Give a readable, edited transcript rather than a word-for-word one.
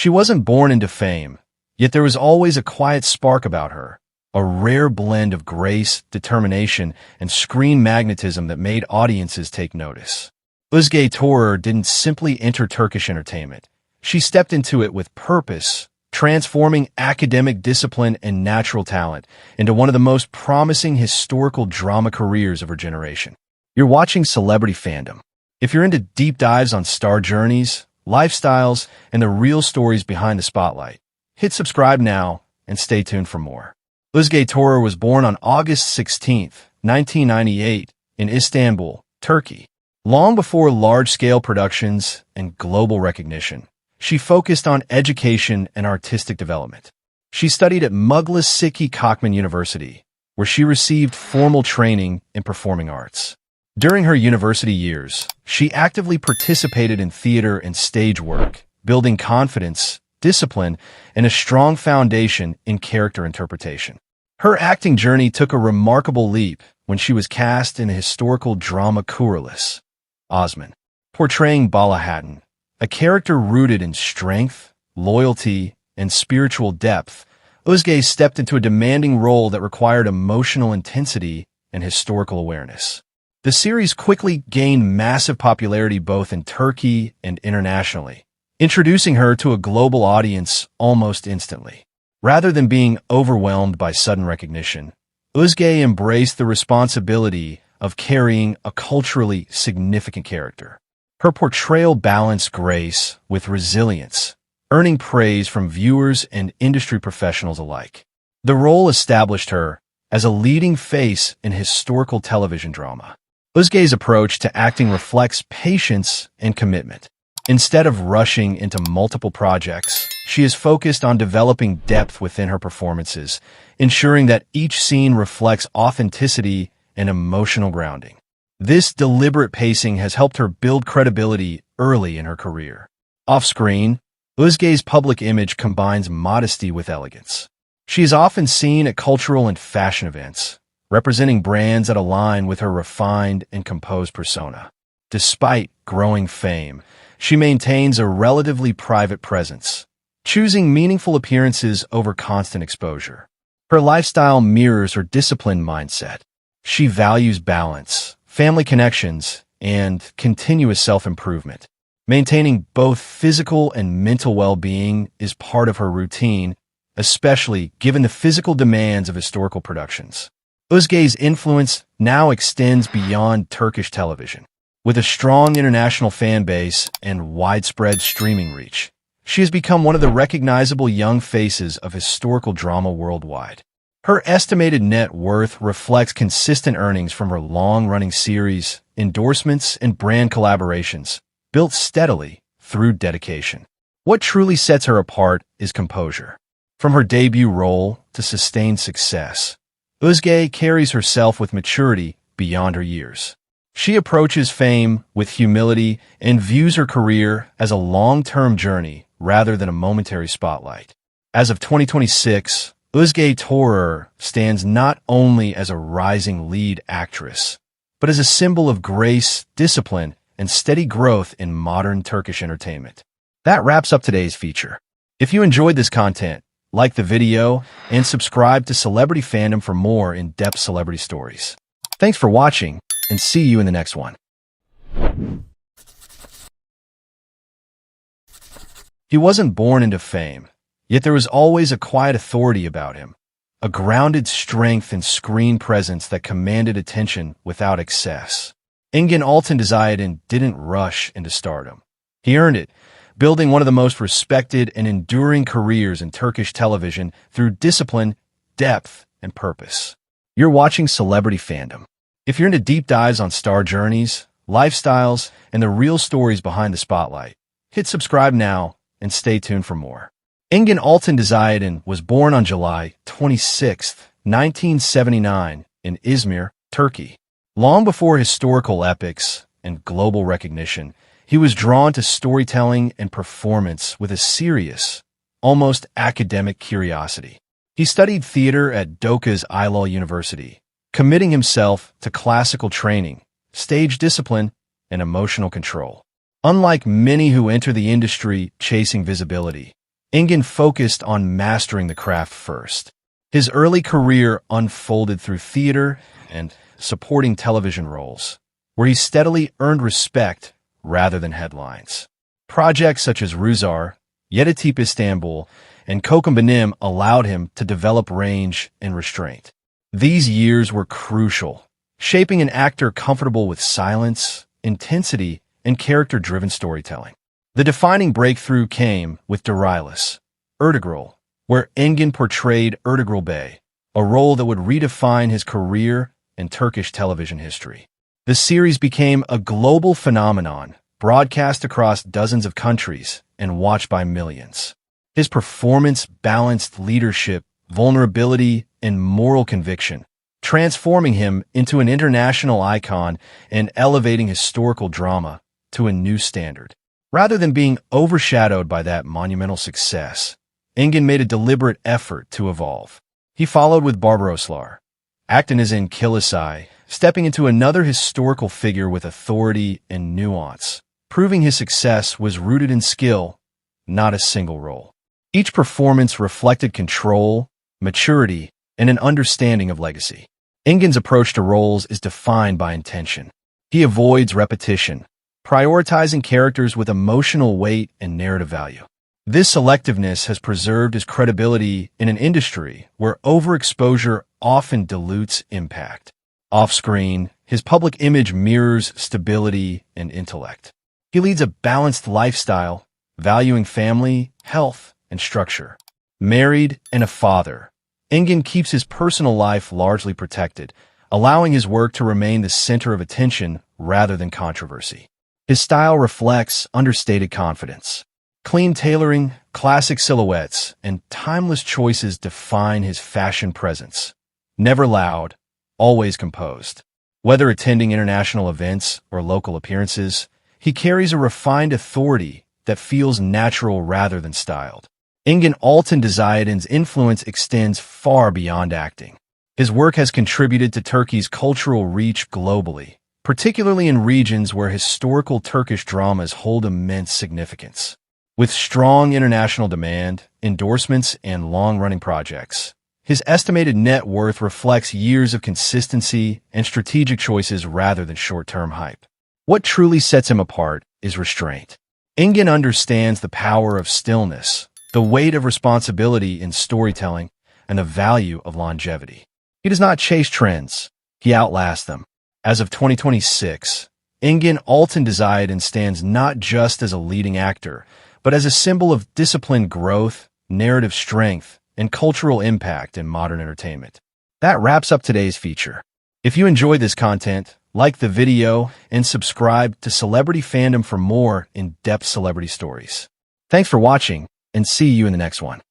She wasn't born into fame, yet there was always a quiet spark about her, a rare blend of grace, determination, and screen magnetism that made audiences take notice. Ozge Torer didn't simply enter Turkish entertainment. She stepped into it with purpose, transforming academic discipline and natural talent into one of the most promising historical drama careers of her generation. You're watching Celebrity Fandom. If you're into deep dives on star journeys, lifestyles, and the real stories behind the spotlight, hit subscribe now and stay tuned for more. Ozge Torer was born on August 16, 1998, in Istanbul, Turkey. Long before large-scale productions and global recognition, she focused on education and artistic development. She studied at Muglis Siki Kochman University, where she received formal training in performing arts. During her university years, she actively participated in theater and stage work, building confidence, discipline, and a strong foundation in character interpretation. Her acting journey took a remarkable leap when she was cast in the historical drama Kurulus Osman, portraying Bala Hatun, a character rooted in strength, loyalty, and spiritual depth. Ozge stepped into a demanding role that required emotional intensity and historical awareness. The series quickly gained massive popularity both in Turkey and internationally, introducing her to a global audience almost instantly. Rather than being overwhelmed by sudden recognition, Ozge embraced the responsibility of carrying a culturally significant character. Her portrayal balanced grace with resilience, earning praise from viewers and industry professionals alike. The role established her as a leading face in historical television drama. Ozge's approach to acting reflects patience and commitment. Instead of rushing into multiple projects, she is focused on developing depth within her performances, ensuring that each scene reflects authenticity and emotional grounding. This deliberate pacing has helped her build credibility early in her career. Off-screen, Ozge's public image combines modesty with elegance. She is often seen at cultural and fashion events, representing brands that align with her refined and composed persona. Despite growing fame, she maintains a relatively private presence, choosing meaningful appearances over constant exposure. Her lifestyle mirrors her disciplined mindset. She values balance, family connections, and continuous self-improvement. Maintaining both physical and mental well-being is part of her routine, especially given the physical demands of historical productions. Ozge's influence now extends beyond Turkish television. With a strong international fan base and widespread streaming reach, she has become one of the recognizable young faces of historical drama worldwide. Her estimated net worth reflects consistent earnings from her long-running series, endorsements, and brand collaborations, built steadily through dedication. What truly sets her apart is composure. From her debut role to sustained success, Ozge carries herself with maturity beyond her years. She approaches fame with humility and views her career as a long-term journey rather than a momentary spotlight. As of 2026, Ozge Torer stands not only as a rising lead actress, but as a symbol of grace, discipline, and steady growth in modern Turkish entertainment. That wraps up today's feature. If you enjoyed this content, like the video and subscribe to Celebrity Fandom for more in-depth celebrity stories. Thanks for watching, and see you in the next one. He wasn't born into fame, yet there was always a quiet authority about him, a grounded strength and screen presence that commanded attention without excess. Engin Altan Duzyatan didn't rush into stardom. He earned it, building one of the most respected and enduring careers in Turkish television through discipline, depth, and purpose. You're watching Celebrity Fandom. If you're into deep dives on star journeys, lifestyles, and the real stories behind the spotlight, hit subscribe now and stay tuned for more. Engin Altan Duzyatan was born on July 26, 1979, in Izmir, Turkey. Long before historical epics and global recognition, he was drawn to storytelling and performance with a serious, almost academic curiosity. He studied theater at Dokuz Eylül University, committing himself to classical training, stage discipline, and emotional control. Unlike many who enter the industry chasing visibility, Engin focused on mastering the craft first. His early career unfolded through theater and supporting television roles, where he steadily earned respect rather than headlines. Projects such as Ruzar, Yeditepe Istanbul, and Kokum Benim allowed him to develop range and restraint. These years were crucial, shaping an actor comfortable with silence, intensity, and character-driven storytelling. The defining breakthrough came with Dirilis Ertugrul, where Engin portrayed Ertugrul Bey, a role that would redefine his career in Turkish television history. The series became a global phenomenon, broadcast across dozens of countries and watched by millions. His performance balanced leadership, vulnerability, and moral conviction, transforming him into an international icon and elevating historical drama to a new standard. Rather than being overshadowed by that monumental success, Engin made a deliberate effort to evolve. He followed with Barbaroslar, acting as in Kilisay, stepping into another historical figure with authority and nuance, proving his success was rooted in skill, not a single role. Each performance reflected control, maturity, and an understanding of legacy. Engin's approach to roles is defined by intention. He avoids repetition, prioritizing characters with emotional weight and narrative value. This selectiveness has preserved his credibility in an industry where overexposure often dilutes impact. Off-screen, his public image mirrors stability and intellect. He leads a balanced lifestyle, valuing family, health, and structure. Married and a father, Engin keeps his personal life largely protected, allowing his work to remain the center of attention rather than controversy. His style reflects understated confidence. Clean tailoring, classic silhouettes, and timeless choices define his fashion presence. Never loud, always composed. Whether attending international events or local appearances, he carries a refined authority that feels natural rather than styled. Engin Altan Duzyhatan's influence extends far beyond acting. His work has contributed to Turkey's cultural reach globally, particularly in regions where historical Turkish dramas hold immense significance. With strong international demand, endorsements, and long-running projects, his estimated net worth reflects years of consistency and strategic choices rather than short-term hype. What truly sets him apart is restraint. Engin understands the power of stillness, the weight of responsibility in storytelling, and the value of longevity. He does not chase trends, he outlasts them. As of 2026, Engin Altan Duzyatan stands not just as a leading actor, but as a symbol of disciplined growth, narrative strength, and cultural impact in modern entertainment. That wraps up today's feature. If you enjoyed this content, like the video and subscribe to Celebrity Fandom for more in-depth celebrity stories. Thanks for watching, and see you in the next one.